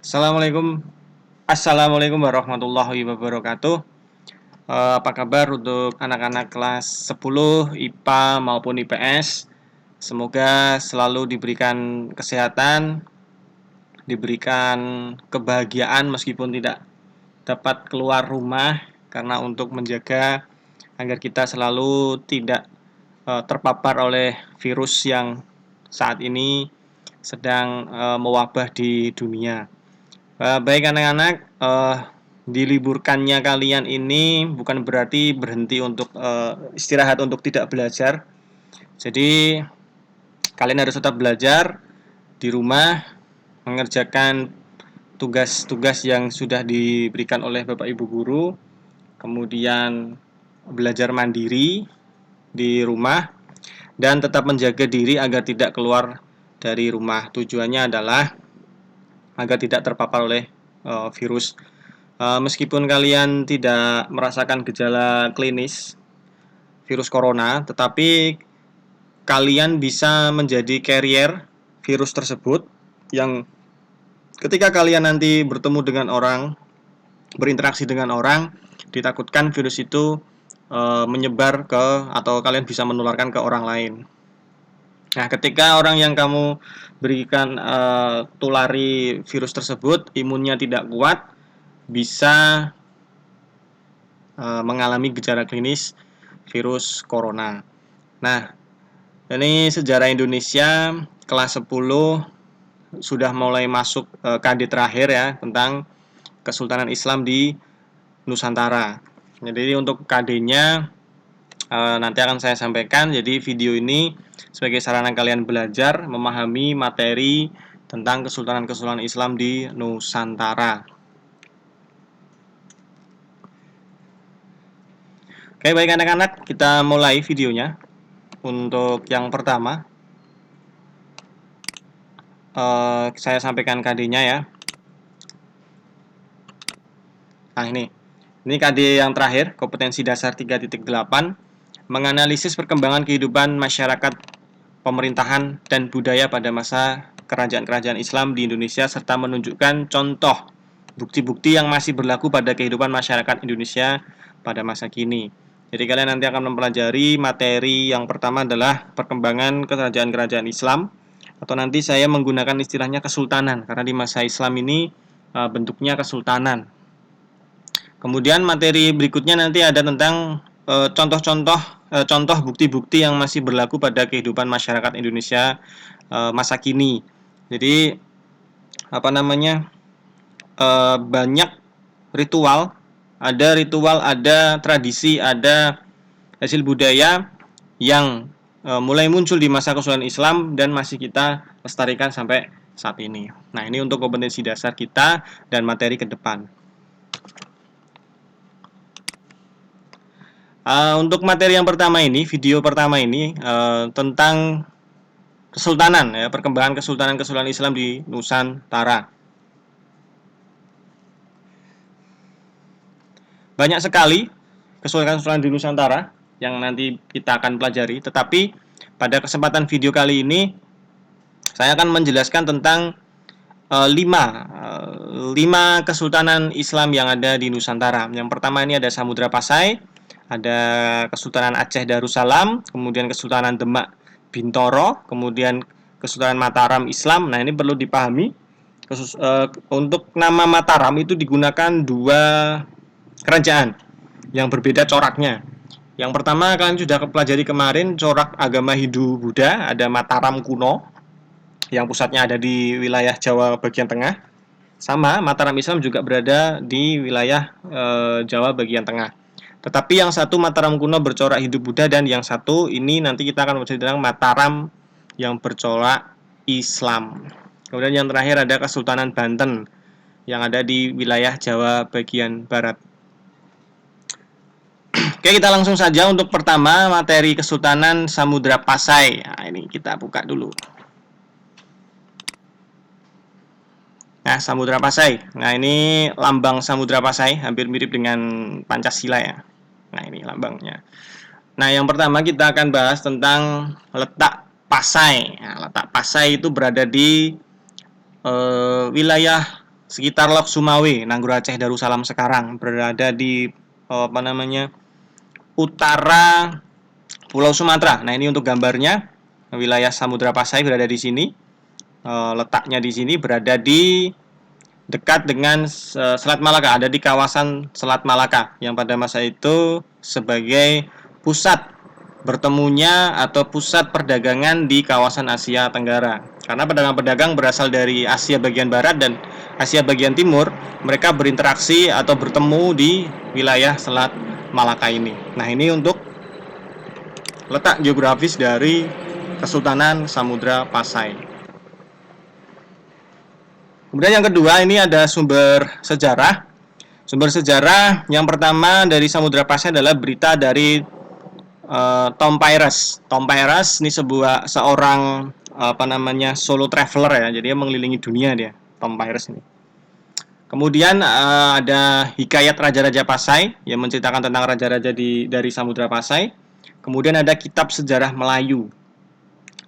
Assalamualaikum, Assalamualaikum warahmatullahi wabarakatuh. Apa kabar untuk anak-anak kelas 10 IPA maupun IPS? Semoga selalu diberikan kesehatan, diberikan kebahagiaan meskipun tidak dapat keluar rumah karena untuk menjaga agar kita selalu tidak terpapar oleh virus yang saat ini sedang mewabah di dunia. Baik anak-anak, diliburkannya kalian ini bukan berarti berhenti untuk istirahat untuk tidak belajar. Jadi kalian harus tetap belajar di rumah, mengerjakan tugas-tugas yang sudah diberikan oleh Bapak Ibu guru, kemudian belajar mandiri di rumah dan tetap menjaga diri agar tidak keluar dari rumah. Tujuannya adalah agar tidak terpapar oleh virus. Meskipun kalian tidak merasakan gejala klinis virus corona, tetapi kalian bisa menjadi carrier virus tersebut yang ketika kalian nanti bertemu dengan orang, berinteraksi dengan orang, ditakutkan virus itu menyebar ke atau kalian bisa menularkan ke orang lain. Nah, ketika orang yang kamu berikan tulari virus tersebut imunnya tidak kuat, bisa mengalami gejala klinis virus corona. Nah, ini sejarah Indonesia kelas 10 sudah mulai masuk KD terakhir ya tentang Kesultanan Islam di Nusantara. Jadi untuk KD-nya nanti akan saya sampaikan. Jadi video ini sebagai sarana kalian belajar memahami materi tentang Kesultanan Islam di Nusantara. Oke, baik anak-anak, kita mulai videonya. Untuk yang pertama, saya sampaikan KD-nya ya. Nah, ini KD yang terakhir, kompetensi dasar 3.8, menganalisis perkembangan kehidupan masyarakat, pemerintahan, dan budaya pada masa kerajaan-kerajaan Islam di Indonesia, serta menunjukkan contoh bukti-bukti yang masih berlaku pada kehidupan masyarakat Indonesia pada masa kini. Jadi kalian nanti akan mempelajari materi yang pertama adalah perkembangan kerajaan-kerajaan Islam, atau nanti saya menggunakan istilahnya kesultanan, karena di masa Islam ini bentuknya kesultanan. Kemudian materi berikutnya nanti ada tentang contoh bukti-bukti yang masih berlaku pada kehidupan masyarakat Indonesia masa kini. Jadi banyak ritual, ada tradisi, ada hasil budaya yang mulai muncul di masa Kesultanan Islam dan masih kita lestarikan sampai saat ini. Nah, ini untuk kompetensi dasar kita dan materi ke depan. Untuk materi yang pertama ini, video pertama ini tentang kesultanan ya, perkembangan kesultanan Islam di Nusantara. Banyak sekali kesultanan di Nusantara yang nanti kita akan pelajari, tetapi pada kesempatan video kali ini saya akan menjelaskan tentang 5 kesultanan Islam yang ada di Nusantara. Yang pertama ini ada Samudra Pasai, ada Kesultanan Aceh Darussalam, kemudian Kesultanan Demak Bintoro, kemudian Kesultanan Mataram Islam. Nah, ini perlu dipahami. Untuk nama Mataram itu digunakan 2 kerajaan yang berbeda coraknya. Yang pertama kalian sudah pelajari kemarin, corak agama Hindu Buddha, ada Mataram kuno yang pusatnya ada di wilayah Jawa bagian tengah. Sama, Mataram Islam juga berada di wilayah Jawa bagian tengah. Tetapi yang satu Mataram kuno bercorak Hindu Buddha, dan yang satu ini nanti kita akan membahas tentang Mataram yang bercorak Islam. Kemudian yang terakhir ada Kesultanan Banten yang ada di wilayah Jawa bagian barat. Oke, kita langsung saja untuk pertama materi Kesultanan Samudra Pasai. Nah, ini kita buka dulu. Nah, Samudra Pasai. Nah, ini lambang Samudra Pasai, hampir mirip dengan Pancasila ya. Nah, ini lambangnya. Nah, yang pertama kita akan bahas tentang letak Pasai. Nah, letak Pasai itu berada di wilayah sekitar Lok Sumawe, Nanggro Aceh Darussalam sekarang, berada di utara Pulau Sumatera. Nah, ini untuk gambarnya. Wilayah Samudra Pasai berada di sini. Letaknya di sini berada di dekat dengan Selat Malaka, ada di kawasan Selat Malaka yang pada masa itu sebagai pusat bertemunya atau pusat perdagangan di kawasan Asia Tenggara. Karena pedagang-pedagang berasal dari Asia bagian barat dan Asia bagian timur, mereka berinteraksi atau bertemu di wilayah Selat Malaka ini. Nah, ini untuk letak geografis dari Kesultanan Samudra Pasai. Kemudian yang kedua, ini ada sumber sejarah. Sumber sejarah yang pertama dari Samudra Pasai adalah berita dari Tom Pyres. Tom Pyres ini seorang solo traveler ya. Jadi dia mengelilingi dunia dia, Tom Pyres ini. Kemudian ada Hikayat Raja-Raja Pasai yang menceritakan tentang raja-raja dari Samudra Pasai. Kemudian ada Kitab Sejarah Melayu.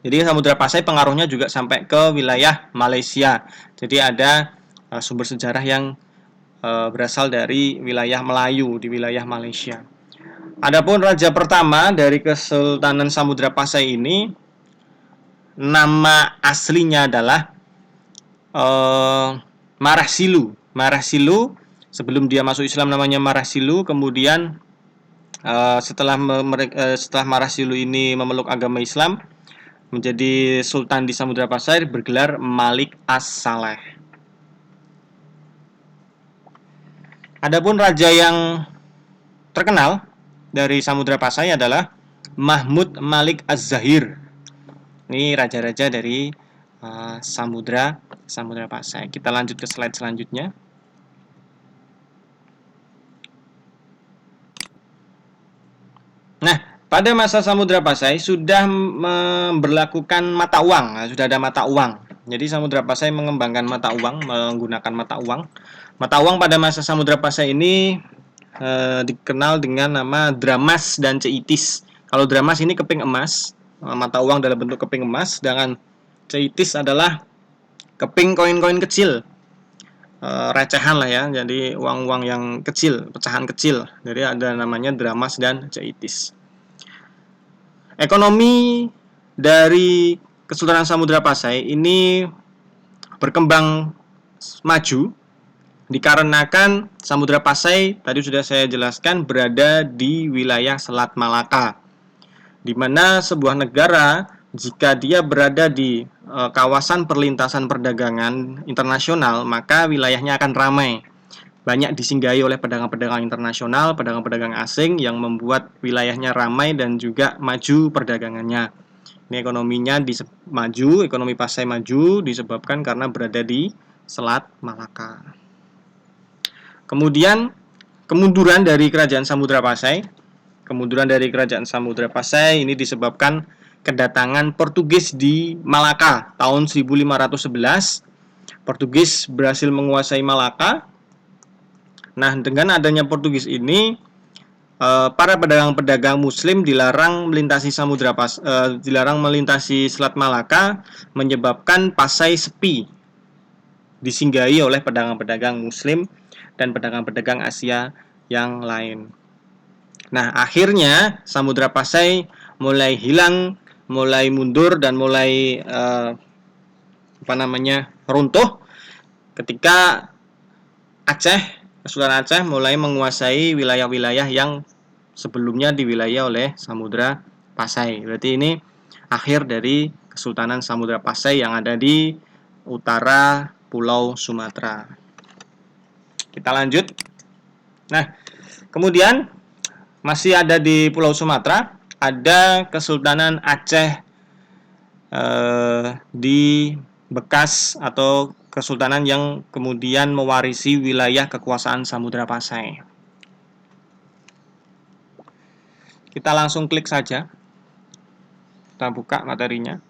Jadi Samudra Pasai pengaruhnya juga sampai ke wilayah Malaysia. Jadi ada sumber sejarah yang berasal dari wilayah Melayu di wilayah Malaysia. Adapun raja pertama dari Kesultanan Samudra Pasai ini, nama aslinya adalah Marasilu. Marasilu, sebelum dia masuk Islam namanya Marasilu, kemudian setelah Marasilu ini memeluk agama Islam, menjadi sultan di Samudra Pasai, bergelar Malik As-Saleh. Adapun raja yang terkenal dari Samudra Pasai adalah Mahmud Malik Az-Zahir. Ini raja-raja dari Samudra Pasai. Kita lanjut ke slide selanjutnya. Nah, pada masa Samudra Pasai sudah memberlakukan mata uang, sudah ada mata uang. Jadi Samudra Pasai mengembangkan mata uang, menggunakan mata uang. Mata uang pada masa Samudra Pasai ini dikenal dengan nama dramas dan ceitis. Kalau dramas ini keping emas, mata uang dalam bentuk keping emas, sedangkan ceitis adalah keping koin-koin kecil, recehan lah ya, jadi uang-uang yang kecil, pecahan kecil. Jadi ada namanya dramas dan ceitis. Ekonomi dari Kesultanan Samudra Pasai ini berkembang maju dikarenakan Samudra Pasai tadi sudah saya jelaskan berada di wilayah Selat Malaka, di mana sebuah negara jika dia berada di kawasan perlintasan perdagangan internasional, maka wilayahnya akan ramai. Banyak disinggahi oleh pedagang-pedagang internasional, pedagang-pedagang asing yang membuat wilayahnya ramai dan juga maju perdagangannya. Ini ekonominya maju, ekonomi Pasai maju disebabkan karena berada di Selat Malaka. Kemudian kemunduran dari Kerajaan Samudra Pasai. Kemunduran dari Kerajaan Samudra Pasai ini disebabkan kedatangan Portugis di Malaka tahun 1511. Portugis berhasil menguasai Malaka. Nah, dengan adanya Portugis ini, para pedagang-pedagang Muslim dilarang melintasi dilarang melintasi Selat Malaka, menyebabkan Pasai sepi, disinggahi oleh pedagang-pedagang Muslim dan pedagang-pedagang Asia yang lain. Nah, akhirnya Samudra Pasai mulai hilang, mulai mundur dan mulai runtuh ketika Kesultanan Aceh mulai menguasai wilayah-wilayah yang sebelumnya diwilayah oleh Samudra Pasai. Berarti ini akhir dari Kesultanan Samudra Pasai yang ada di utara Pulau Sumatera. Kita lanjut. Nah, kemudian masih ada di Pulau Sumatera, ada Kesultanan Aceh di bekas atau kesultanan yang kemudian mewarisi wilayah kekuasaan Samudra Pasai. Kita langsung klik saja. Kita buka materinya.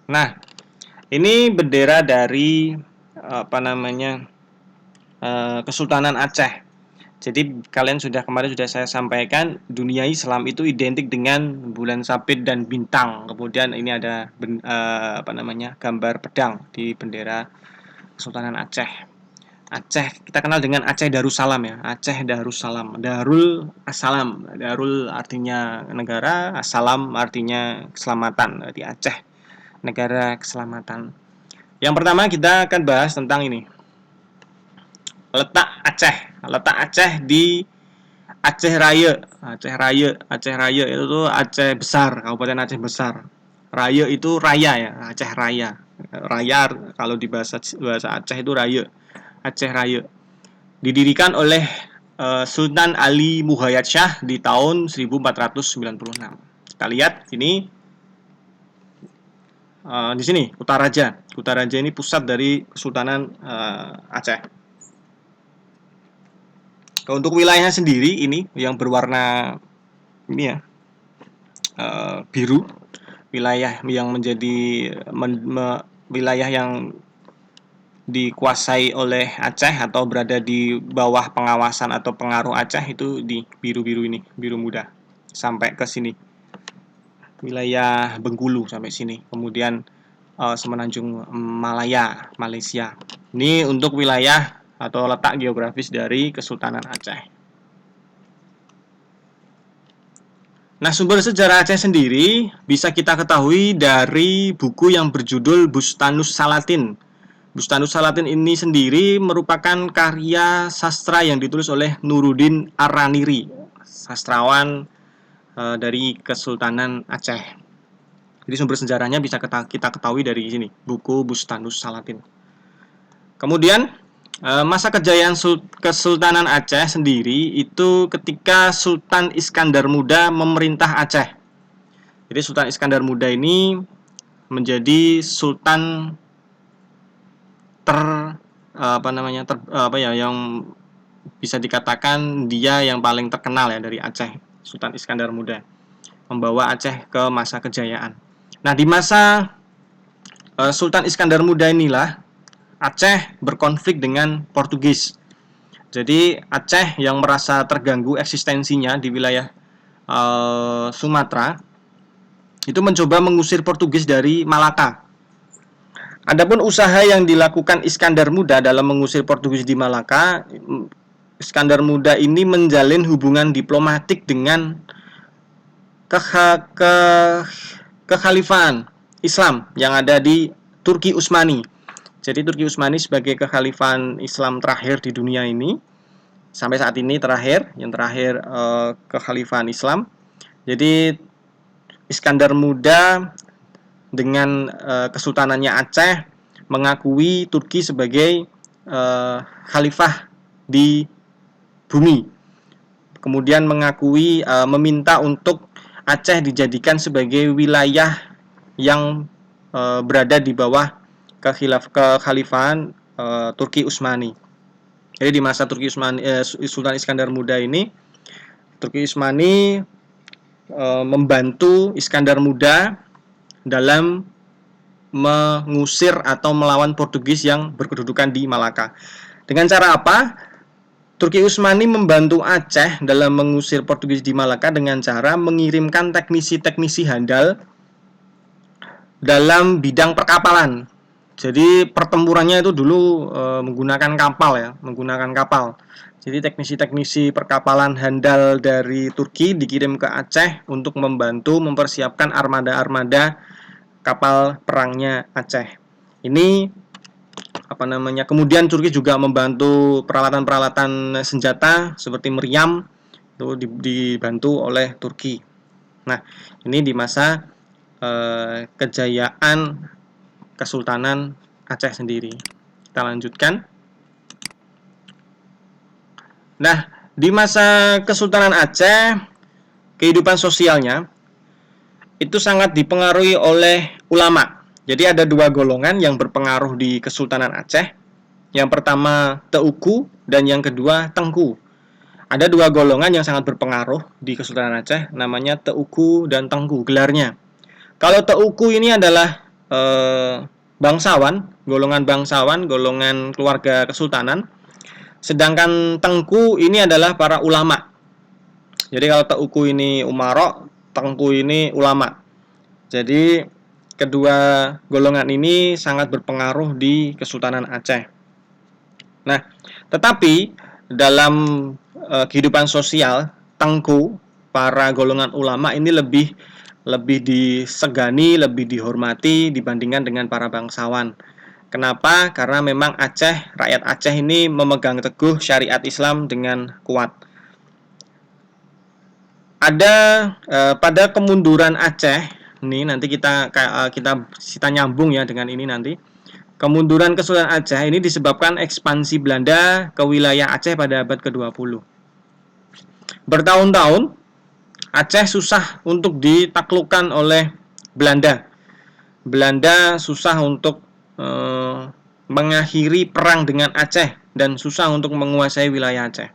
Nah, ini bendera dari Kesultanan Aceh. Jadi kemarin sudah saya sampaikan, dunia Islam itu identik dengan bulan sabit dan bintang. Kemudian ini ada gambar pedang di bendera Kesultanan Aceh. Aceh kita kenal dengan Aceh Darussalam ya. Aceh Darussalam. Darul Assalam. Darul artinya negara, Assalam artinya keselamatan. Berarti Aceh negara keselamatan. Yang pertama kita akan bahas tentang ini. Letak Aceh di Aceh Raya. Aceh Raya itu tuh Aceh besar, Kabupaten Aceh besar. Raya itu raya ya, Aceh Raya. Raya kalau di bahasa Aceh itu raya. Aceh Raya. Didirikan oleh Sultan Ali Muhayyad Shah di tahun 1496. Kita lihat ini di sini Kutaraja. Kutaraja ini pusat dari Kesultanan Aceh. Untuk wilayahnya sendiri ini yang berwarna ini ya biru, wilayah yang menjadi wilayah yang dikuasai oleh Aceh atau berada di bawah pengawasan atau pengaruh Aceh itu di biru-biru ini, biru muda sampai ke sini. Wilayah Bengkulu sampai sini. Kemudian Semenanjung Malaya, Malaysia. Ini untuk wilayah atau letak geografis dari Kesultanan Aceh. Nah, sumber sejarah Aceh sendiri bisa kita ketahui dari buku yang berjudul Bustanus Salatin. Bustanus Salatin ini sendiri merupakan karya sastra yang ditulis oleh Nuruddin Ar-Raniri, sastrawan dari Kesultanan Aceh. Jadi sumber sejarahnya bisa kita ketahui dari sini, buku Bustanus Salatin. Kemudian masa kejayaan Kesultanan Aceh sendiri itu ketika Sultan Iskandar Muda memerintah Aceh. Jadi Sultan Iskandar Muda ini menjadi sultan yang bisa dikatakan dia yang paling terkenal ya dari Aceh, Sultan Iskandar Muda, membawa Aceh ke masa kejayaan. Nah, di masa Sultan Iskandar Muda inilah Aceh berkonflik dengan Portugis. Jadi Aceh yang merasa terganggu eksistensinya di wilayah Sumatera itu mencoba mengusir Portugis dari Malaka. Adapun usaha yang dilakukan Iskandar Muda dalam mengusir Portugis di Malaka, Iskandar Muda ini menjalin hubungan diplomatik dengan kekhalifaan Islam yang ada di Turki Utsmani. Jadi Turki Utsmani sebagai kekhalifaan Islam terakhir di dunia ini, sampai saat ini yang terakhir kekhalifaan Islam. Jadi Iskandar Muda dengan kesultanannya Aceh mengakui Turki sebagai khalifah di bumi. Kemudian meminta untuk Aceh dijadikan sebagai wilayah yang berada di bawah kekhalifahan Turki Utsmani. Jadi di masa Sultan Iskandar Muda ini, Turki Utsmani membantu Iskandar Muda dalam mengusir atau melawan Portugis yang berkedudukan di Malaka. Dengan cara apa? Turki Utsmani membantu Aceh dalam mengusir Portugis di Malaka dengan cara mengirimkan teknisi-teknisi handal dalam bidang perkapalan. Jadi pertempurannya itu dulu menggunakan kapal. Jadi teknisi-teknisi perkapalan handal dari Turki dikirim ke Aceh untuk membantu mempersiapkan armada-armada kapal perangnya Aceh. Ini kemudian Turki juga membantu peralatan-peralatan senjata seperti meriam itu dibantu oleh Turki. Nah, ini di masa kejayaan Kesultanan Aceh sendiri. Kita lanjutkan. Nah, di masa Kesultanan Aceh, kehidupan sosialnya itu sangat dipengaruhi oleh ulama. Jadi ada dua golongan yang berpengaruh di Kesultanan Aceh. Yang pertama Teuku dan yang kedua Tengku. Ada dua golongan yang sangat berpengaruh di Kesultanan Aceh, namanya Teuku dan Tengku gelarnya. Kalau Teuku ini adalah golongan bangsawan, golongan keluarga kesultanan. Sedangkan Tengku ini adalah para ulama. Jadi kalau Teuku ini umaro, Tengku ini ulama. Jadi kedua golongan ini sangat berpengaruh di Kesultanan Aceh. Nah, tetapi dalam kehidupan sosial, Tengku, para golongan ulama ini lebih disegani, lebih dihormati dibandingkan dengan para bangsawan. Kenapa? Karena memang Aceh, rakyat Aceh ini memegang teguh syariat Islam dengan kuat. Ada pada kemunduran Aceh, nih nanti kita nyambung ya dengan ini nanti. Kemunduran Kesultanan Aceh ini disebabkan ekspansi Belanda ke wilayah Aceh pada abad ke-20. Bertahun-tahun Aceh susah untuk ditaklukkan oleh Belanda. Belanda susah untuk mengakhiri perang dengan Aceh dan susah untuk menguasai wilayah Aceh.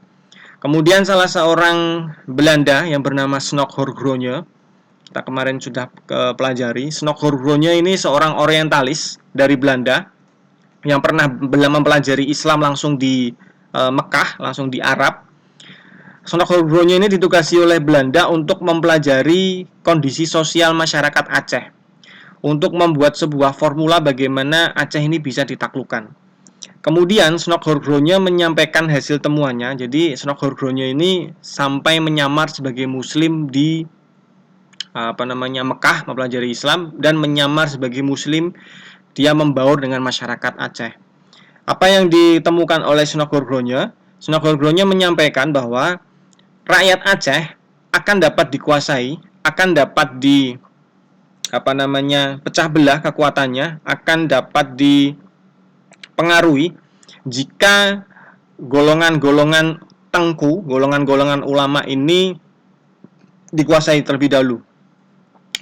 Kemudian salah seorang Belanda yang bernama Snok Horgronje, kita kemarin sudah pelajari, Snok Horgronje ini seorang orientalis dari Belanda yang pernah mempelajari Islam langsung di Mekah, langsung di Arab. Snok Horgronje ini ditugasi oleh Belanda untuk mempelajari kondisi sosial masyarakat Aceh, untuk membuat sebuah formula bagaimana Aceh ini bisa ditaklukkan. Kemudian Snok Horgronje menyampaikan hasil temuannya. Jadi Snok Horgronje ini sampai menyamar sebagai Muslim di Mekah, mempelajari Islam, dan menyamar sebagai Muslim. Dia membaur dengan masyarakat Aceh. Apa yang ditemukan oleh Snok Horgronje? Snok Horgronje menyampaikan bahwa rakyat Aceh akan dapat dikuasai, akan dapat pecah belah kekuatannya, akan dapat dipengaruhi jika golongan-golongan Tengku, golongan-golongan ulama ini dikuasai terlebih dahulu.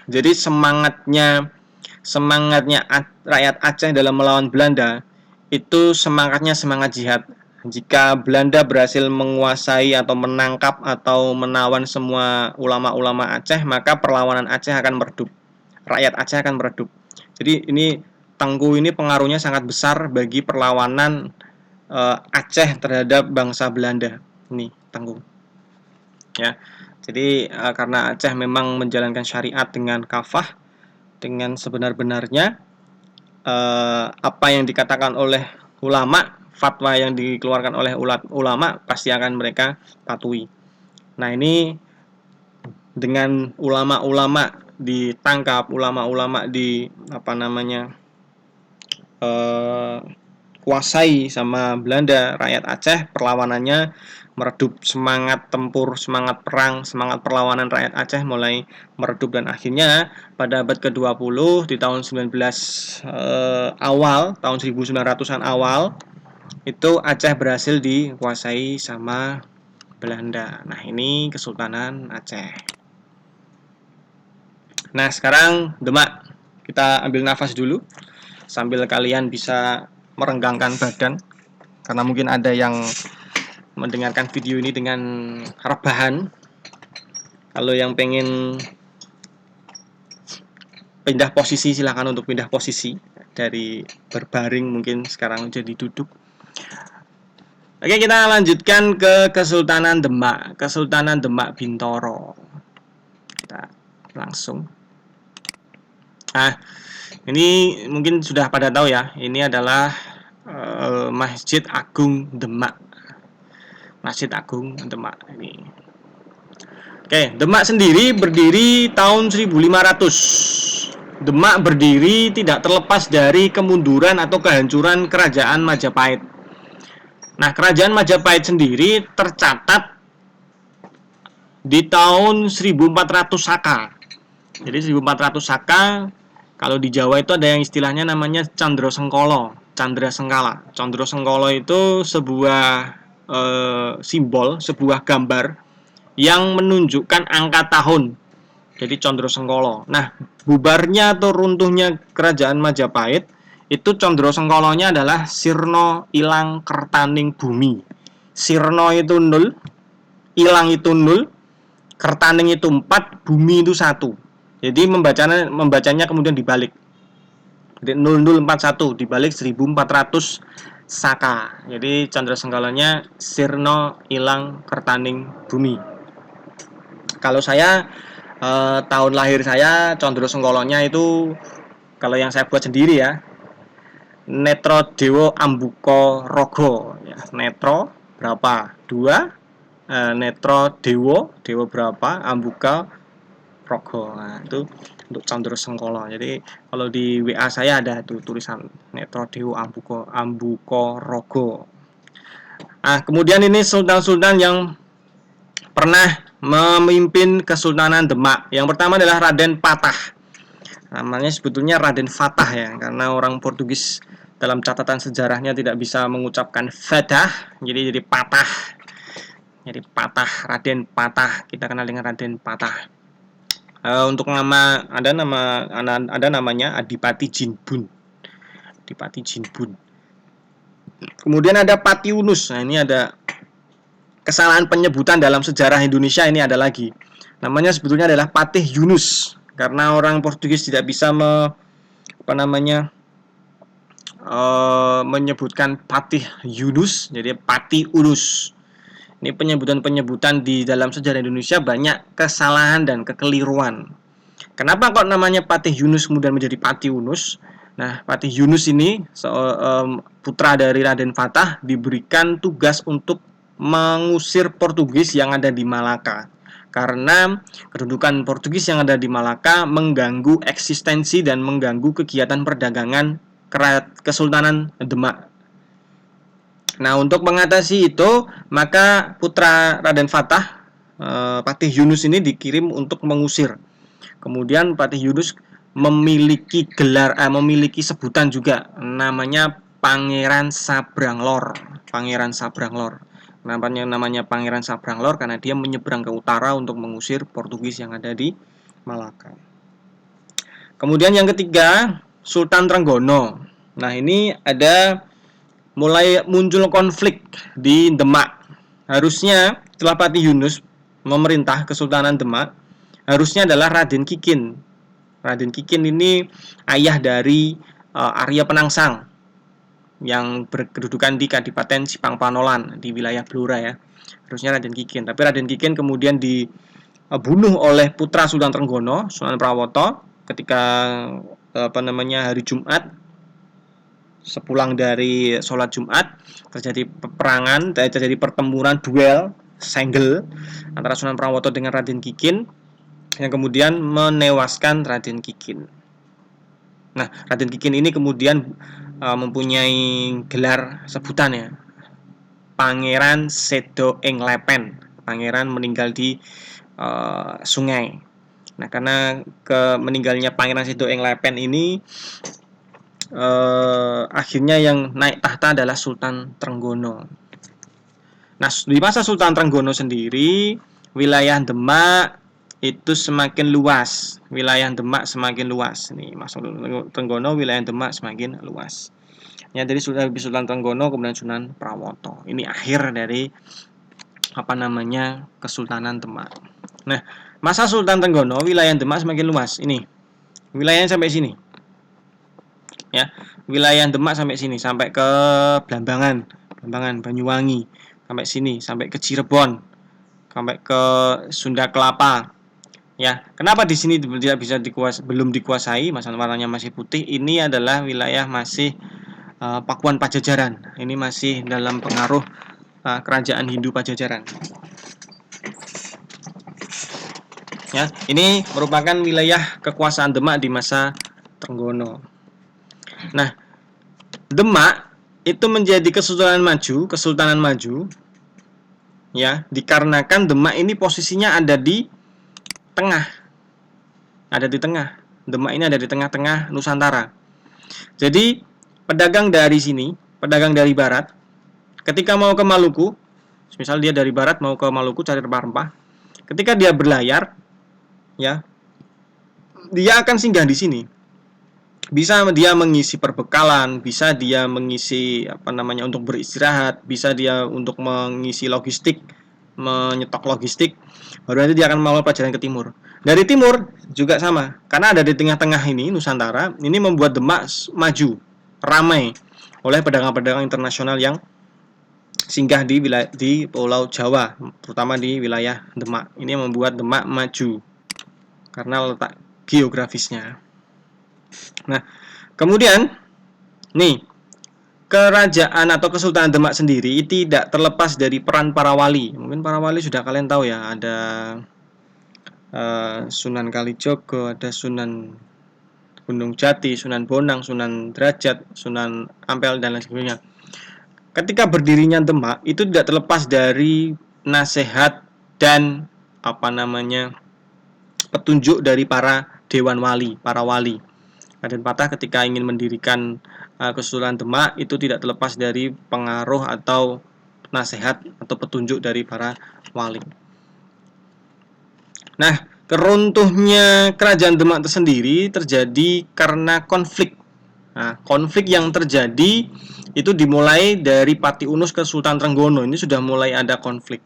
Jadi semangatnya rakyat Aceh dalam melawan Belanda itu semangatnya semangat jihad. Jika Belanda berhasil menguasai atau menangkap atau menawan semua ulama-ulama Aceh, maka perlawanan Aceh akan meredup. Rakyat Aceh akan meredup. Jadi ini Tengku ini pengaruhnya sangat besar bagi perlawanan Aceh terhadap bangsa Belanda. Ini Tengku. Ya. Jadi karena Aceh memang menjalankan syariat dengan kafah, dengan sebenar-benarnya, apa yang dikatakan oleh ulama, fatwa yang dikeluarkan oleh ulama pasti akan mereka patuhi. Nah, ini dengan ulama-ulama ditangkap, ulama-ulama kuasai sama Belanda, rakyat Aceh perlawanannya meredup, semangat tempur, semangat perang, semangat perlawanan rakyat Aceh mulai meredup, dan akhirnya pada abad ke-20 di tahun 1900-an awal itu Aceh berhasil dikuasai sama Belanda. Nah, ini Kesultanan Aceh. Nah, sekarang Demak. Kita ambil nafas dulu sambil kalian bisa merenggangkan badan, karena mungkin ada yang mendengarkan video ini dengan rebahan. Kalau yang pengen pindah posisi, silakan untuk pindah posisi dari berbaring mungkin sekarang jadi duduk. Oke, kita lanjutkan ke Kesultanan Demak. Kesultanan Demak Bintoro. Kita langsung. Ini mungkin sudah pada tahu ya. Ini adalah Masjid Agung Demak. Masjid Agung Demak ini. Oke, Demak sendiri berdiri tahun 1500. Demak berdiri tidak terlepas dari kemunduran atau kehancuran Kerajaan Majapahit. Nah, Kerajaan Majapahit sendiri tercatat di tahun 1400 Saka. Jadi 1400 Saka, kalau di Jawa itu ada yang istilahnya namanya Candra Sengkala. Candra Sengkala itu sebuah simbol, sebuah gambar yang menunjukkan angka tahun. Jadi Candra Sengkala. Nah, bubarnya atau runtuhnya Kerajaan Majapahit itu Candra Sengkalanya adalah sirna ilang kertaning bumi. Sirna itu 0, ilang itu 0, kertaning itu 4, bumi itu 1. Jadi membacanya kemudian dibalik. Jadi 0041 dibalik 1400 Saka. Jadi Candra Senggalanya sirna ilang kertaning bumi. Kalau saya tahun lahir saya Candra Senggolanya itu kalau yang saya buat sendiri ya, Netro Dewo Ambuka Rogo ya. Netro berapa? 2. Netro Dewo berapa? Ambuka Rogo. Nah, itu untuk Candra Sengkala. Jadi kalau di WA saya ada tuh tulisan Netro Dewo Ambuka Rogo. Nah, kemudian ini sultan-sultan yang pernah memimpin Kesultanan Demak. Yang pertama adalah Raden Patah. Namanya sebetulnya Raden Fatah ya, karena orang Portugis dalam catatan sejarahnya tidak bisa mengucapkan Fatah, jadi Patah. Jadi Patah, Raden Patah. Kita kenal dengan Raden Patah. Untuk ada namanya Adipati Jinbun. Adipati Jinbun. Kemudian ada Pati Yunus. Nah, ini ada kesalahan penyebutan dalam sejarah Indonesia, ini ada lagi. Namanya sebetulnya adalah Patih Yunus. Karena orang Portugis tidak bisa menyebutkan Patih Yunus, jadi Pati Unus. Ini penyebutan di dalam sejarah Indonesia banyak kesalahan dan kekeliruan. Kenapa kok namanya Patih Yunus kemudian menjadi Pati Unus? Nah, Patih Yunus ini putra dari Raden Fatah diberikan tugas untuk mengusir Portugis yang ada di Malaka. Karena kedudukan Portugis yang ada di Malaka mengganggu eksistensi dan mengganggu kegiatan perdagangan Kesultanan Demak. Nah, untuk mengatasi itu, maka putra Raden Fatah, Patih Yunus ini dikirim untuk mengusir. Kemudian Patih Yunus memiliki memiliki sebutan juga, namanya Pangeran Sabranglor. Pangeran Sabranglor. Namanya Pangeran Sabranglor karena dia menyeberang ke utara untuk mengusir Portugis yang ada di Malaka. Kemudian yang ketiga, Sultan Trenggono. Nah, ini ada mulai muncul konflik di Demak. Harusnya setelah Patih Yunus memerintah Kesultanan Demak, harusnya adalah Raden Kikin. Raden Kikin ini ayah dari Arya Penangsang yang berkedudukan di Kadipaten Sipang Panolan di wilayah Blora ya. Harusnya Raden Kikin, tapi Raden Kikin kemudian dibunuh oleh putra Sultan Trenggono, Sunan Prawoto, ketika hari Jumat. Sepulang dari sholat Jumat terjadi peperangan, terjadi pertempuran duel senggel antara Sunan Prawoto dengan Raden Kikin yang kemudian menewaskan Raden Kikin. Nah, Raden Kikin ini kemudian mempunyai gelar sebutannya Pangeran Sedo ing Lepen. Pangeran meninggal di sungai. Nah, karena meninggalnya Pangeran Sedo ing Lepen ini akhirnya yang naik tahta adalah Sultan Trenggono. Nah, di masa Sultan Trenggono sendiri, wilayah Demak itu semakin luas. Wilayah Demak semakin luas. Nih, masa Trenggono, wilayah Demak semakin luas. Ya, dari Sultan Trenggono kemudian Sunan Prawoto. Ini akhir dari Kesultanan Demak. Nah, masa Sultan Trenggono, wilayah Demak semakin luas. Ini wilayahnya sampai sini. Ya, wilayah Demak sampai sini, sampai ke Blambangan, Banyuwangi, sampai sini, sampai ke Cirebon, sampai ke Sunda Kelapa. Ya, kenapa di sini tidak bisa belum dikuasai, masalah warnanya masih putih? Ini adalah wilayah masih Pakuan Pajajaran. Ini masih dalam pengaruh kerajaan Hindu Pajajaran. Ya, ini merupakan wilayah kekuasaan Demak di masa Trenggono. Nah, Demak itu menjadi kesultanan maju ya, dikarenakan Demak ini posisinya ada di tengah. Demak ini ada di tengah-tengah Nusantara. Jadi, pedagang dari sini, pedagang dari barat, ketika mau ke Maluku, misal dia dari barat mau ke Maluku cari rempah-rempah, ketika dia berlayar ya, dia akan singgah di sini. Bisa dia mengisi perbekalan, bisa dia mengisi untuk beristirahat, bisa dia untuk mengisi logistik, menyetok logistik, baru nanti dia akan melakukan perjalanan ke timur. Dari timur juga sama, karena ada di tengah-tengah ini Nusantara, ini membuat Demak maju, ramai. oleh pedagang-pedagang internasional yang singgah di Pulau Jawa, terutama di wilayah Demak. Ini yang membuat Demak maju karena letak geografisnya. Nah, kemudian nih, kerajaan atau Kesultanan Demak sendiri tidak terlepas dari peran para wali. Mungkin para wali sudah kalian tahu ya, ada Sunan Kalijogo, ada Sunan Gunung Jati, Sunan Bonang, Sunan Derajat, Sunan Ampel, dan lain sebagainya. Ketika berdirinya Demak itu tidak terlepas dari nasihat dan petunjuk dari para dewan wali, para wali. Raden Patah ketika ingin mendirikan Kesultanan Demak itu tidak terlepas dari pengaruh atau nasihat atau petunjuk dari para wali. Nah, keruntuhnya Kerajaan Demak tersendiri terjadi karena konflik. Nah, konflik yang terjadi itu dimulai dari Pati Unus ke Sultan Trenggono. Ini sudah mulai ada konflik.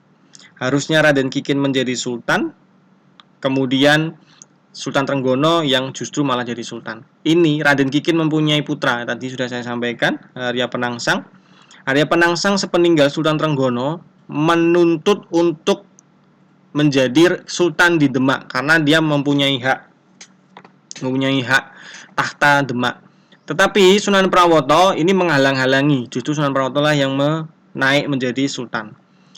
Harusnya Raden Kikin menjadi sultan, kemudian Sultan Trenggono yang justru malah jadi sultan. Ini Raden Kikin mempunyai putra, tadi sudah saya sampaikan, Arya Penangsang. Arya Penangsang sepeninggal Sultan Trenggono menuntut untuk menjadi sultan di Demak karena dia mempunyai hak tahta Demak. Tetapi Sunan Prawoto ini menghalang-halangi. Justru Sunan Prawoto lah yang naik menjadi sultan.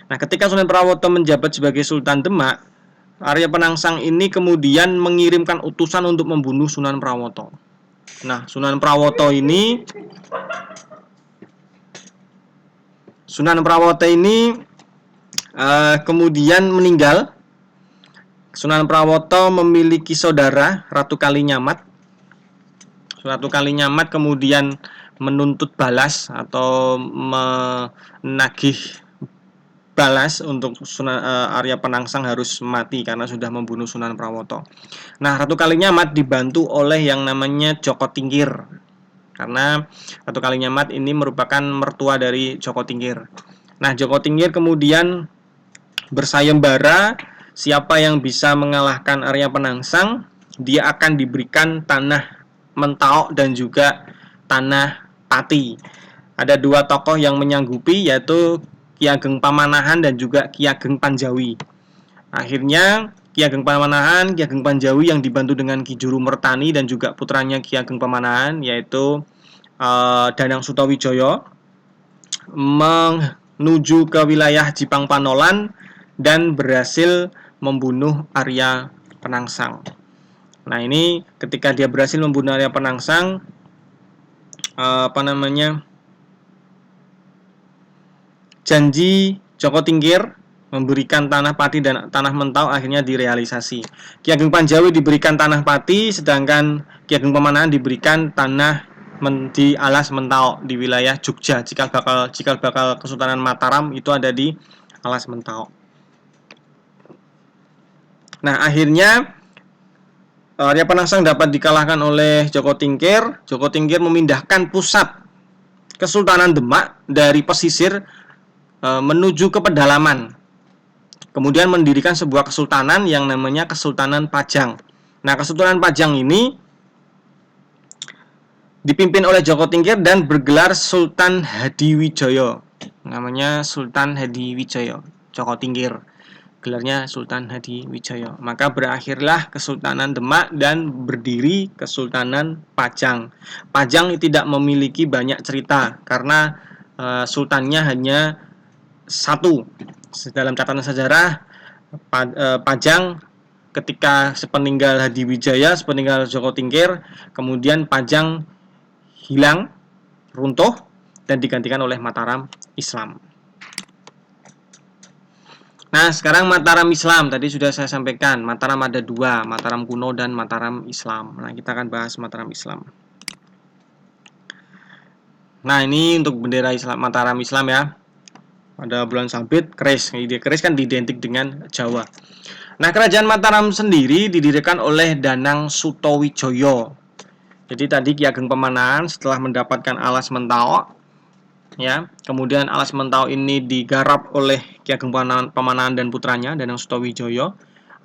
Nah, ketika Sunan Prawoto menjabat sebagai Sultan Demak, Arya Penangsang ini kemudian mengirimkan utusan untuk membunuh Sunan Prawoto. Nah, Sunan Prawoto ini kemudian meninggal. Sunan Prawoto memiliki saudara Ratu Kalinyamat. Ratu Kalinyamat kemudian menuntut balas atau menagih balas untuk Arya Penangsang harus mati karena sudah membunuh Sunan Prawoto. Nah, Ratu Kalinyamat dibantu oleh yang namanya Joko Tingkir. Karena Ratu Kalinyamat ini merupakan mertua dari Joko Tingkir. Nah, Joko Tingkir kemudian bersayembara, siapa yang bisa mengalahkan Arya Penangsang, dia akan diberikan tanah Mentaok dan juga tanah Pati. Ada dua tokoh yang menyanggupi, yaitu Ki Ageng Pamanahan dan juga Ki Ageng Panjawi. Akhirnya Ki Ageng Pamanahan, Ki Ageng Panjawi yang dibantu dengan Ki Juru Mertani dan juga putranya Ki Ageng Pamanahan, yaitu Danang Sutawijaya, menuju ke wilayah Jipang Panolan dan berhasil membunuh Arya Penangsang. Nah, ini ketika dia berhasil membunuh Arya Penangsang, janji Joko Tingkir memberikan tanah Pati dan tanah Mentau akhirnya direalisasi. Ki Ageng Panjawi diberikan tanah Pati, sedangkan Ki Ageng Pamanahan diberikan tanah di Alas Mentau di wilayah Jogja. Cikal bakal Kesultanan Mataram itu ada di Alas Mentau. Nah, akhirnya Arya Penangsang dapat dikalahkan oleh Joko Tingkir. Joko Tingkir memindahkan pusat Kesultanan Demak dari pesisir menuju ke pedalaman. Kemudian mendirikan sebuah kesultanan yang namanya Kesultanan Pajang. Nah, Kesultanan Pajang ini dipimpin oleh Joko Tingkir dan bergelar Sultan Hadiwijaya. Namanya Sultan Hadiwijaya, Joko Tingkir. Gelarnya Sultan Hadiwijaya. Maka berakhirlah Kesultanan Demak dan berdiri Kesultanan Pajang. Pajang tidak memiliki banyak cerita karena sultannya hanya satu. Dalam catatan sejarah, Pajang ketika sepeninggal Hadiwijaya, sepeninggal Joko Tingkir, kemudian Pajang hilang, runtuh, dan digantikan oleh Mataram Islam. Nah, sekarang Mataram Islam. Tadi sudah saya sampaikan, Mataram ada dua, Mataram kuno dan Mataram Islam. Nah, kita akan bahas Mataram Islam. Nah, ini untuk bendera Islam, Mataram Islam ya. Ada bulan sabit, keris. Keris kan identik dengan Jawa. Nah, kerajaan Mataram sendiri didirikan oleh Danang Sutawijaya. Jadi tadi Ki Ageng Pamanahan setelah mendapatkan Alas Mentau, ya, kemudian Alas Mentau ini digarap oleh Ki Ageng Pamanahan dan putranya Danang Sutawijaya.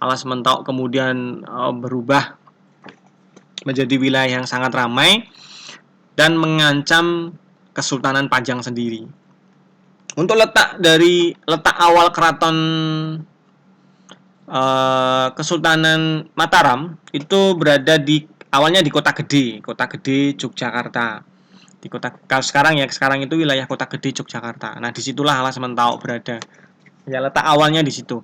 Alas Mentau kemudian berubah menjadi wilayah yang sangat ramai dan mengancam Kesultanan Pajang sendiri. Untuk letak awal keraton Kesultanan Mataram itu berada awalnya di Kota Gede Yogyakarta. Sekarang itu wilayah Kota Gede Yogyakarta. Nah, disitulah Alas Mentawai berada. Ya, letak awalnya di situ.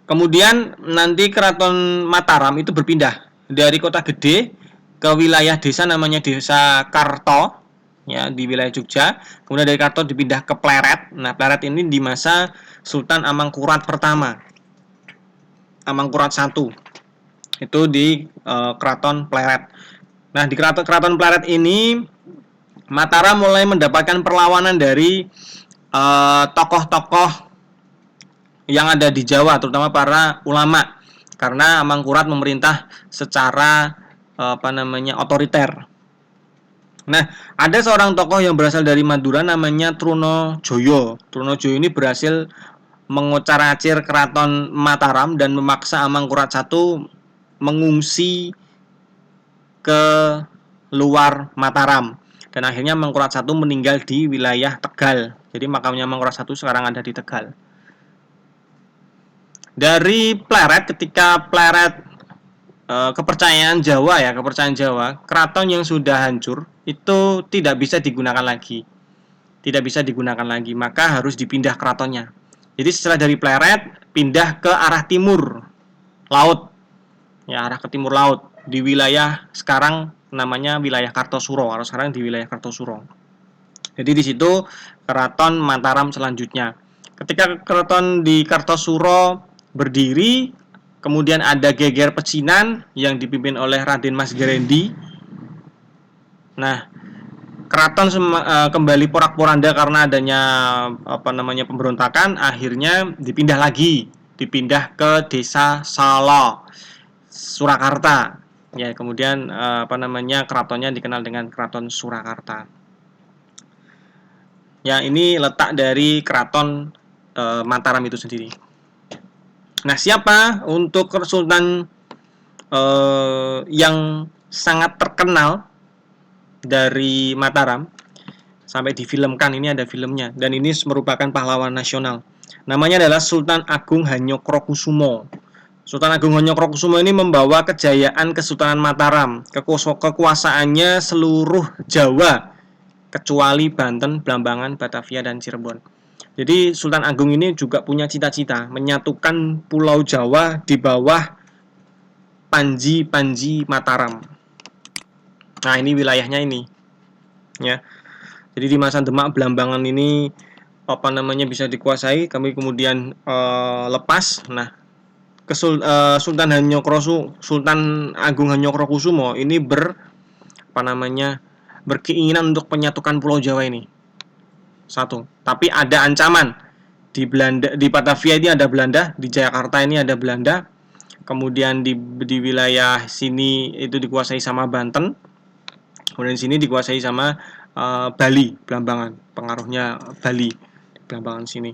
Kemudian nanti Keraton Mataram itu berpindah dari Kota Gede ke wilayah desa namanya Desa Karto, ya, di wilayah Jogja. Kemudian dari Karto dipindah ke Pleret. Nah, Pleret ini di masa Sultan Amangkurat pertama, Amangkurat I, itu di Keraton Pleret. Nah, di Keraton Pleret ini Mataram mulai mendapatkan perlawanan dari tokoh-tokoh yang ada di Jawa, terutama para ulama, karena Amangkurat memerintah secara otoriter. Nah, ada seorang tokoh yang berasal dari Madura namanya Trunojoyo. Trunojoyo ini berhasil mengucar-acir Keraton Mataram dan memaksa Amangkurat I mengungsi ke luar Mataram. Dan akhirnya Amangkurat I meninggal di wilayah Tegal. Jadi makamnya Amangkurat I sekarang ada di Tegal. Dari Pleret, ketika Pleret kepercayaan Jawa, keraton yang sudah hancur itu tidak bisa digunakan lagi. Maka harus dipindah keratonnya. Jadi setelah dari Pleret pindah ke arah timur laut. Ya, arah ke timur laut di wilayah sekarang namanya wilayah Kartosuro, atau sekarang di wilayah Kartosuro. Jadi di situ Keraton Mataram selanjutnya. Ketika keraton di Kartosuro berdiri, kemudian ada Geger Pecinan yang dipimpin oleh Raden Mas Gerendi. Nah, keraton kembali porak-poranda karena adanya pemberontakan, akhirnya dipindah ke Desa Sala, Surakarta. Ya, kemudian keratonnya dikenal dengan Keraton Surakarta. Ya, ini letak dari Keraton Mataram itu sendiri. Nah, siapa untuk Sultan yang sangat terkenal dari Mataram sampai difilmkan? Ini ada filmnya, dan ini merupakan pahlawan nasional. Namanya adalah Sultan Agung Hanyokrokusumo. Sultan Agung Hanyokrokusumo ini membawa kejayaan Kesultanan Mataram. Kekuasaannya seluruh Jawa kecuali Banten, Blambangan, Batavia, dan Cirebon. Jadi Sultan Agung ini juga punya cita-cita menyatukan Pulau Jawa di bawah Panji Mataram. Nah, ini wilayahnya ini, ya. Jadi di masa Demak, Blambangan ini bisa dikuasai, kami kemudian lepas. Nah, Sultan Agung Hanyokrokusumo ini berkeinginan untuk menyatukan Pulau Jawa ini satu. Tapi ada ancaman di Batavia ini ada Belanda, di Jakarta ini ada Belanda, kemudian di wilayah sini itu dikuasai sama Banten, kemudian di sini dikuasai sama Bali, Blambangan, pengaruhnya Bali, Blambangan sini.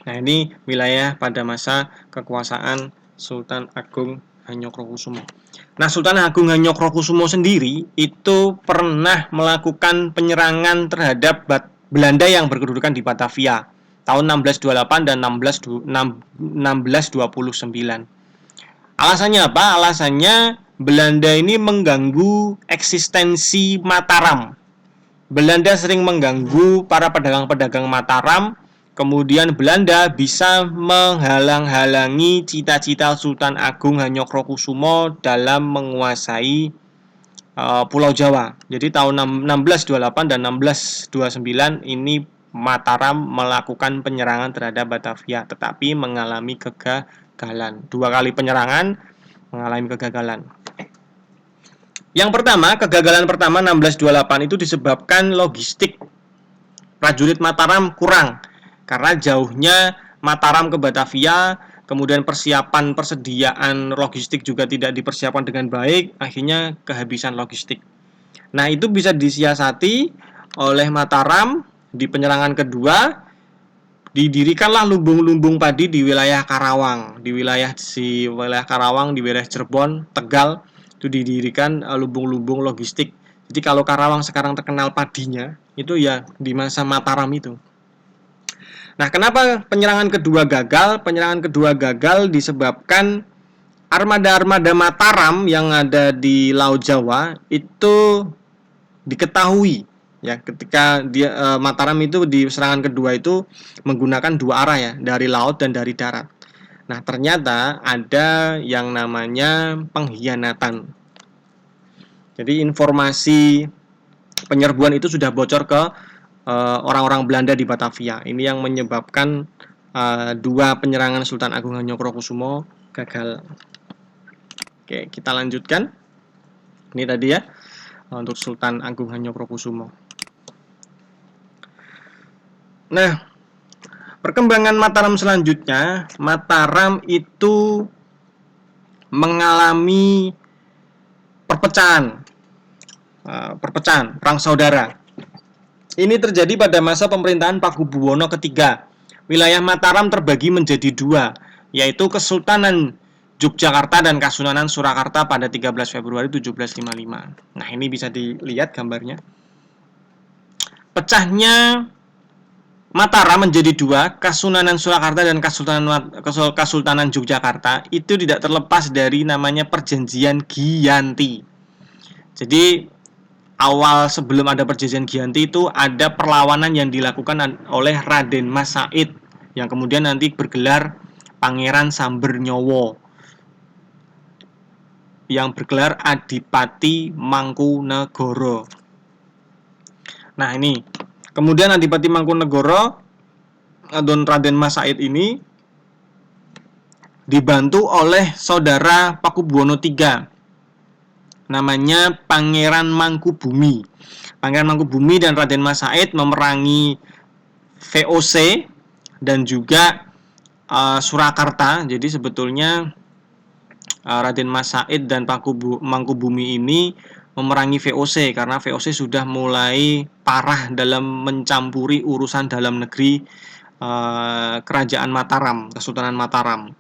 Nah, ini wilayah pada masa kekuasaan Sultan Agung Hanyokrokusumo. Nah, Sultan Agung Hanyokrokusumo sendiri itu pernah melakukan penyerangan terhadap Belanda yang berkedudukan di Batavia tahun 1628 dan 1629. Alasannya apa? Alasannya Belanda ini mengganggu eksistensi Mataram. Belanda sering mengganggu para pedagang-pedagang Mataram. Kemudian Belanda bisa menghalang-halangi cita-cita Sultan Agung Hanyokrokusumo dalam menguasai Pulau Jawa. Jadi tahun 1628 dan 1629 ini Mataram melakukan penyerangan terhadap Batavia, tetapi mengalami kegagalan. 2 kali penyerangan mengalami kegagalan. Yang pertama, kegagalan pertama 1628 itu disebabkan logistik prajurit Mataram kurang. Karena jauhnya Mataram ke Batavia, kemudian persediaan logistik juga tidak dipersiapkan dengan baik, akhirnya kehabisan logistik. Nah, itu bisa disiasati oleh Mataram. Di penyerangan kedua, didirikanlah lumbung-lumbung padi di wilayah Karawang. Di wilayah Karawang, di wilayah Cirebon, Tegal, itu didirikan lumbung-lumbung logistik. Jadi kalau Karawang sekarang terkenal padinya, itu ya di masa Mataram itu. Nah, kenapa penyerangan kedua gagal? Penyerangan kedua gagal disebabkan armada-armada Mataram yang ada di Laut Jawa itu diketahui ya ketika Mataram itu di serangan kedua itu menggunakan dua arah ya, dari laut dan dari darat. Nah, ternyata ada yang namanya pengkhianatan. Jadi informasi penyerbuan itu sudah bocor ke orang-orang Belanda di Batavia. Ini yang menyebabkan dua penyerangan Sultan Agung Hanyokrokusumo gagal. Oke, kita lanjutkan. Ini tadi ya untuk Sultan Agung Hanyokrokusumo. Nah, perkembangan Mataram selanjutnya, Mataram itu mengalami perpecahan, perang saudara. Ini terjadi pada masa pemerintahan Pakubuwono III. Wilayah Mataram terbagi menjadi dua, yaitu Kesultanan Yogyakarta dan Kasunanan Surakarta pada 13 Februari 1755. Nah, ini bisa dilihat gambarnya. Pecahnya Mataram menjadi dua, Kasunanan Surakarta dan Kesultanan Yogyakarta itu tidak terlepas dari namanya Perjanjian Giyanti. Jadi awal sebelum ada Perjanjian Giyanti itu ada perlawanan yang dilakukan oleh Raden Mas Said yang kemudian nanti bergelar Pangeran Sambernyowo yang bergelar Adipati Mangkunegoro. Nah, ini kemudian Adipati Mangkunegoro Don Raden Mas Said ini dibantu oleh saudara Pakubuwono III namanya Pangeran Mangkubumi. Pangeran Mangkubumi dan Raden Mas Said memerangi VOC dan juga Surakarta. Jadi sebetulnya Raden Mas Said dan Mangkubumi ini memerangi VOC karena VOC sudah mulai parah dalam mencampuri urusan dalam negeri kerajaan Mataram, Kesultanan Mataram.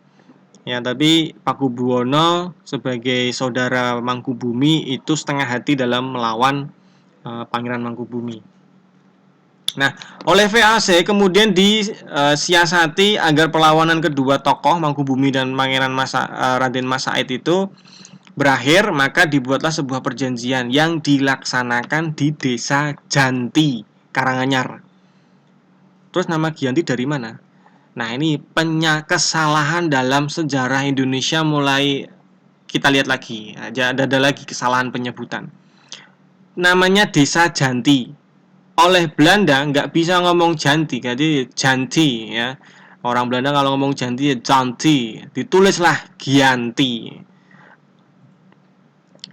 Ya, tapi Pakubuwono sebagai saudara Mangkubumi itu setengah hati dalam melawan Pangeran Mangkubumi. Nah, oleh VOC kemudian disiasati agar perlawanan kedua tokoh Mangkubumi dan Pangeran Raden Mas Said itu berakhir, maka dibuatlah sebuah perjanjian yang dilaksanakan di Desa Janti, Karanganyar. Terus nama Giyanti dari mana? Nah, ini kesalahan dalam sejarah Indonesia mulai kita lihat lagi. Ada lagi kesalahan penyebutan. Namanya Desa Janti. Oleh Belanda nggak bisa ngomong Janti, jadi Janti ya. Orang Belanda kalau ngomong Janti ya Janti, ditulislah Giyanti.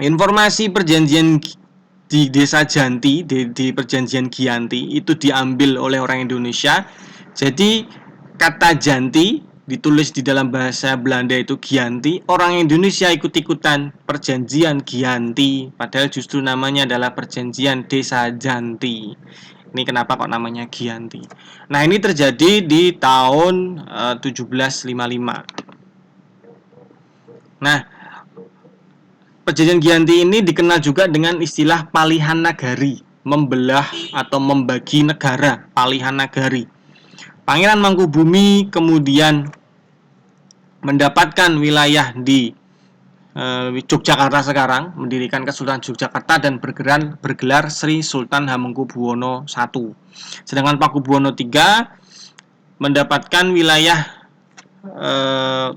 Informasi perjanjian di Desa Janti, di perjanjian Giyanti itu diambil oleh orang Indonesia. Jadi kata Janti ditulis di dalam bahasa Belanda itu Giyanti, orang Indonesia ikut-ikutan perjanjian Giyanti, padahal justru namanya adalah perjanjian Desa Janti. Ini kenapa kok namanya Giyanti. Nah, ini terjadi di tahun 1755. Nah, perjanjian Giyanti ini dikenal juga dengan istilah palihan nagari, membelah atau membagi negara, palihan nagari. Pangeran Mangkubumi kemudian mendapatkan wilayah di Yogyakarta sekarang, mendirikan Kesultanan Yogyakarta dan bergelar Sri Sultan Hamengkubuwono I. Sedangkan Pakubuwono III mendapatkan wilayah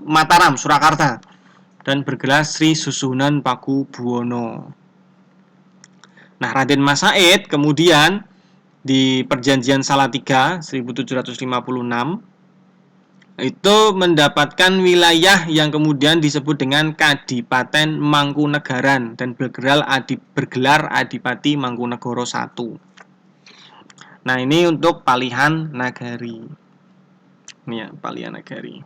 Mataram, Surakarta dan bergelar Sri Susunan Pakubuwono. Nah, Raden Mas Said kemudian di Perjanjian Salatiga 1756 itu mendapatkan wilayah yang kemudian disebut dengan Kadipaten Mangkunegaran dan bergelar Adipati Mangkunegoro I. Nah, ini untuk palihan nagari. Ini ya, palihan nagari.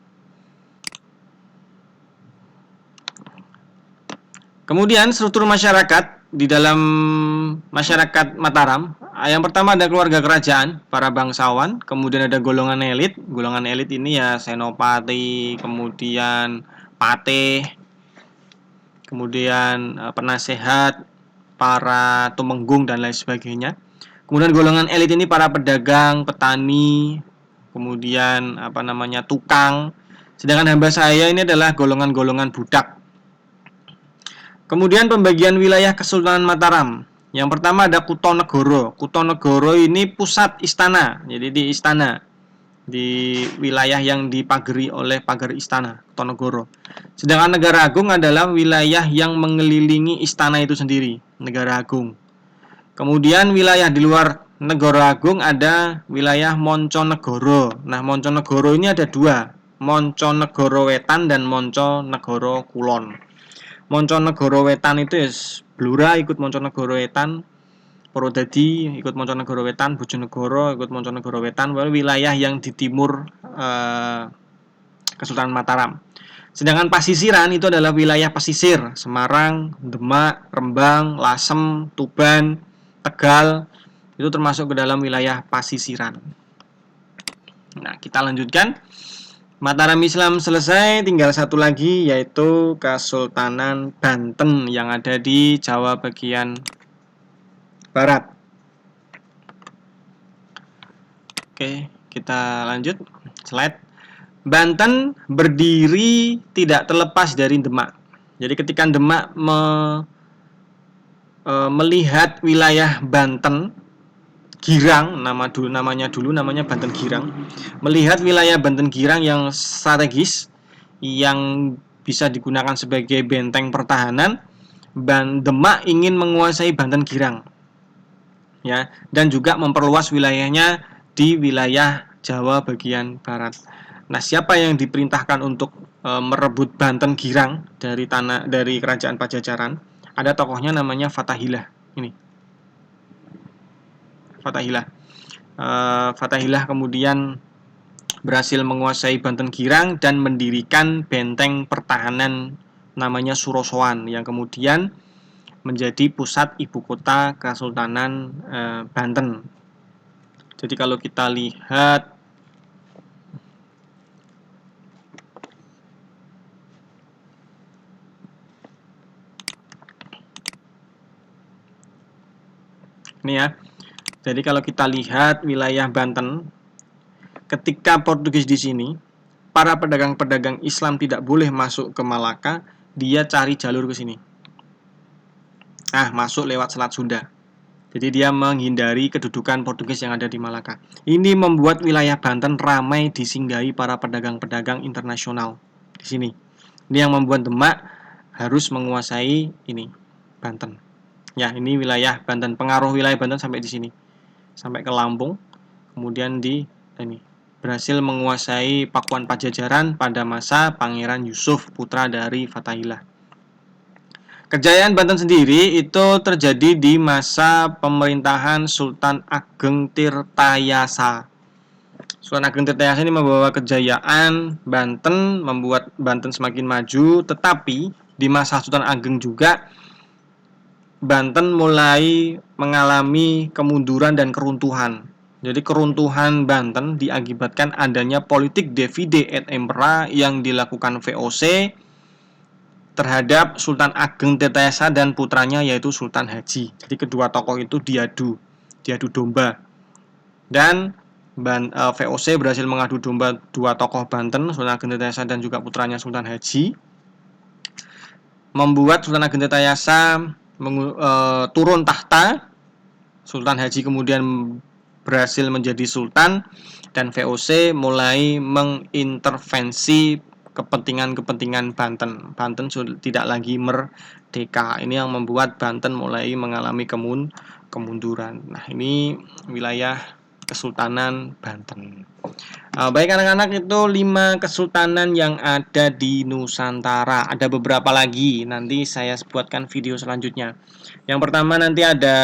Kemudian struktur masyarakat di dalam masyarakat Mataram, yang pertama ada keluarga kerajaan, para bangsawan, kemudian ada golongan elit. Golongan elit ini ya senopati, kemudian patih, kemudian penasehat, para tumenggung dan lain sebagainya. Kemudian golongan elit ini para pedagang, petani, kemudian tukang. Sedangkan hamba sahaya ini adalah golongan-golongan budak. Kemudian pembagian wilayah Kesultanan Mataram. Yang pertama ada Kutonegoro. Kutonegoro ini pusat istana. Jadi di istana, di wilayah yang dipagari oleh pagar istana, Kutonegoro. Sedangkan Negara Agung adalah wilayah yang mengelilingi istana itu sendiri, Negara Agung. Kemudian wilayah di luar Negara Agung ada wilayah Monconegoro. Nah, Monconegoro ini ada dua, Monconegoro Wetan dan Monconegoro Kulon. Monconegoro Wetan itu Blora ikut Monconegoro Wetan, Purwodadi ikut Monconegoro Wetan, Bojonegoro ikut Monconegoro Wetan, wilayah yang di timur Kesultanan Mataram. Sedangkan pasisiran itu adalah wilayah pesisir, Semarang, Demak, Rembang, Lasem, Tuban, Tegal, itu termasuk ke dalam wilayah pasisiran. Nah, kita lanjutkan. Mataram Islam selesai, tinggal satu lagi yaitu Kesultanan Banten yang ada di Jawa bagian barat. Oke, kita lanjut slide. Banten berdiri tidak terlepas dari Demak. Jadi ketika Demak melihat wilayah Banten Girang, namanya Banten Girang, melihat wilayah Banten Girang yang strategis, yang bisa digunakan sebagai benteng pertahanan, Demak ingin menguasai Banten Girang, ya, dan juga memperluas wilayahnya di wilayah Jawa bagian barat. Nah, siapa yang diperintahkan untuk merebut Banten Girang dari kerajaan Pajajaran? Ada tokohnya namanya Fathahilah. Ini Fathahilah. Fathahilah kemudian berhasil menguasai Banten Girang dan mendirikan benteng pertahanan namanya Surosoan yang kemudian menjadi pusat ibu kota Kesultanan Banten. Jadi kalau kita lihat ini ya. Jadi kalau kita lihat wilayah Banten, ketika Portugis di sini, para pedagang-pedagang Islam tidak boleh masuk ke Malaka, dia cari jalur ke sini. Nah, masuk lewat Selat Sunda. Jadi dia menghindari kedudukan Portugis yang ada di Malaka. Ini membuat wilayah Banten ramai disinggahi para pedagang-pedagang internasional di sini. Ini yang membuat Demak harus menguasai ini, Banten. Ya, ini wilayah Banten. Pengaruh wilayah Banten sampai di sini. Sampai ke Lampung. Kemudian berhasil menguasai Pakuan Pajajaran pada masa Pangeran Yusuf, putra dari Fathahilah. Kejayaan Banten sendiri itu terjadi di masa pemerintahan Sultan Ageng Tirtayasa. Sultan Ageng Tirtayasa ini membawa kejayaan Banten, membuat Banten semakin maju, tetapi di masa Sultan Ageng juga Banten mulai mengalami kemunduran dan keruntuhan. Jadi keruntuhan Banten diakibatkan adanya politik divide et impera yang dilakukan VOC terhadap Sultan Ageng Tirtayasa dan putranya yaitu Sultan Haji. Jadi kedua tokoh itu diadu domba. Dan VOC berhasil mengadu domba dua tokoh Banten, Sultan Ageng Tirtayasa dan juga putranya Sultan Haji. Membuat Sultan Ageng Tirtayasa turun tahta. Sultan Haji kemudian berhasil menjadi sultan dan VOC mulai mengintervensi kepentingan Banten. Banten tidak lagi merdeka. Ini yang membuat Banten mulai mengalami kemunduran. Nah, ini wilayah Kesultanan Banten. Baik anak-anak, itu 5 kesultanan yang ada di Nusantara. Ada beberapa lagi, nanti saya buatkan video selanjutnya. Yang pertama nanti ada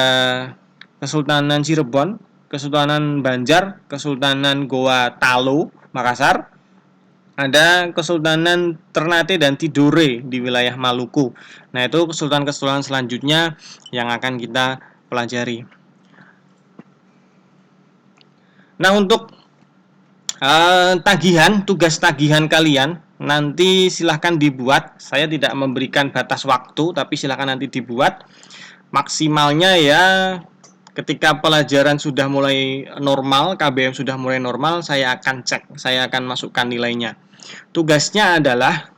Kesultanan Cirebon, Kesultanan Banjar, Kesultanan Goa Talo, Makassar. Ada Kesultanan Ternate dan Tidore di wilayah Maluku. Nah, itu kesultanan-kesultanan selanjutnya yang akan kita pelajari. Nah, untuk tugas tagihan kalian nanti silahkan dibuat. Saya tidak memberikan batas waktu, tapi silahkan nanti dibuat. Maksimalnya ya ketika pelajaran sudah mulai normal, KBM sudah mulai normal, saya akan cek, saya akan masukkan nilainya. Tugasnya adalah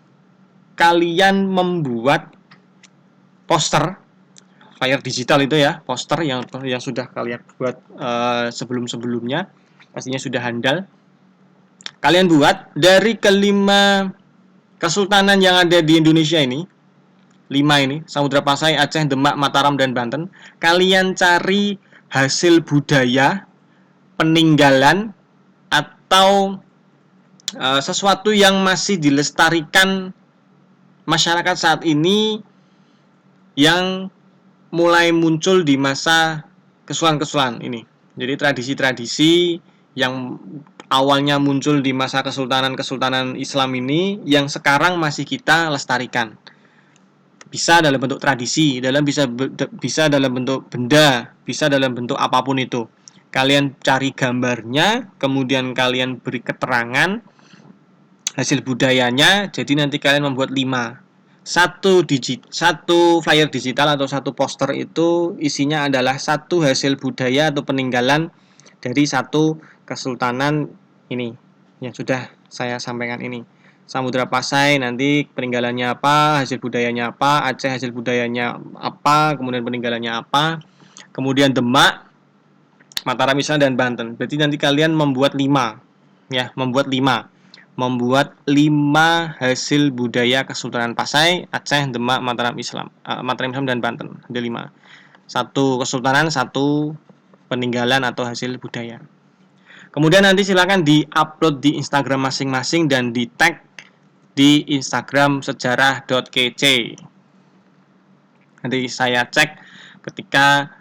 kalian membuat poster, flyer digital itu ya, poster yang sudah kalian buat sebelum-sebelumnya, pastinya sudah handal. Kalian buat dari kelima kesultanan yang ada di Indonesia ini, 5 ini, Samudra Pasai, Aceh, Demak, Mataram, dan Banten. Kalian cari hasil budaya, peninggalan, atau sesuatu yang masih dilestarikan masyarakat saat ini yang mulai muncul di masa kesulan-kesulan ini. Jadi tradisi-tradisi yang awalnya muncul di masa kesultanan-kesultanan Islam ini yang sekarang masih kita lestarikan. Bisa dalam bentuk tradisi, bisa dalam bentuk benda, bisa dalam bentuk apapun itu. Kalian cari gambarnya, kemudian kalian beri keterangan hasil budayanya. Jadi nanti kalian membuat 5. Satu flyer digital atau satu poster itu isinya adalah satu hasil budaya atau peninggalan dari satu kesultanan ini yang sudah saya sampaikan ini. Samudra Pasai nanti peninggalannya apa, hasil budayanya apa, Aceh hasil budayanya apa, kemudian peninggalannya apa, kemudian Demak, Mataram, Islam, dan Banten. Berarti nanti kalian membuat 5 ya, membuat 5 hasil budaya Kesultanan Pasai, Aceh, Demak, Mataram, Islam, dan Banten. Ada 5. Satu kesultanan, satu peninggalan atau hasil budaya. Kemudian nanti silakan di-upload di Instagram masing-masing dan di-tag di Instagram sejarah.kc. Nanti saya cek ketika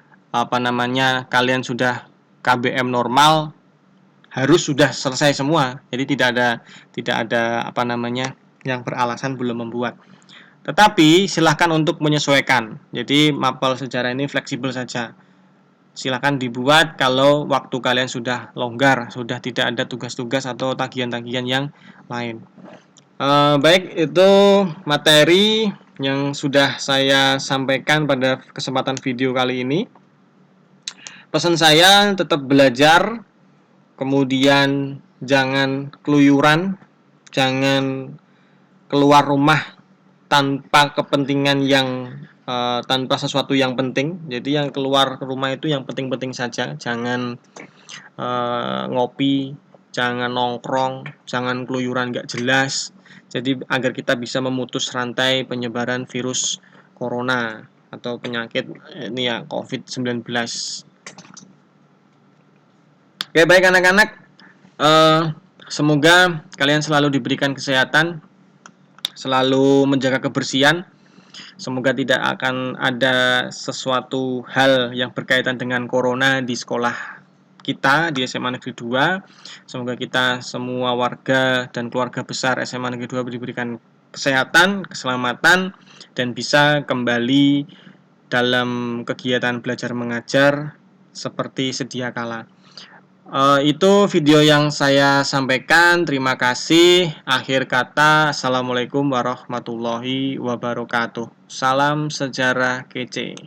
kalian sudah KBM normal, harus sudah selesai semua. Jadi tidak ada yang beralasan belum membuat. Tetapi silahkan untuk menyesuaikan. Jadi mapel sejarah ini fleksibel saja. Silahkan dibuat kalau waktu kalian sudah longgar, sudah tidak ada tugas-tugas atau tagihan-tagihan yang lain. Baik, itu materi yang sudah saya sampaikan pada kesempatan video kali ini. Pesan saya tetap belajar, kemudian jangan keluyuran, jangan keluar rumah tanpa kepentingan tanpa sesuatu yang penting. Jadi yang keluar rumah itu yang penting-penting saja. Jangan ngopi, jangan nongkrong, jangan keluyuran nggak jelas. Jadi agar kita bisa memutus rantai penyebaran virus corona atau penyakit ini ya, COVID-19. Oke, baik anak-anak, semoga kalian selalu diberikan kesehatan, selalu menjaga kebersihan. Semoga tidak akan ada sesuatu hal yang berkaitan dengan corona di sekolah kita di SMA Negeri 2. Semoga kita semua warga dan keluarga besar SMA Negeri 2 diberikan kesehatan, keselamatan, dan bisa kembali dalam kegiatan belajar mengajar seperti sedia kala. Itu video yang saya sampaikan. Terima kasih. Akhir kata, Assalamualaikum warahmatullahi wabarakatuh. Salam sejarah kece.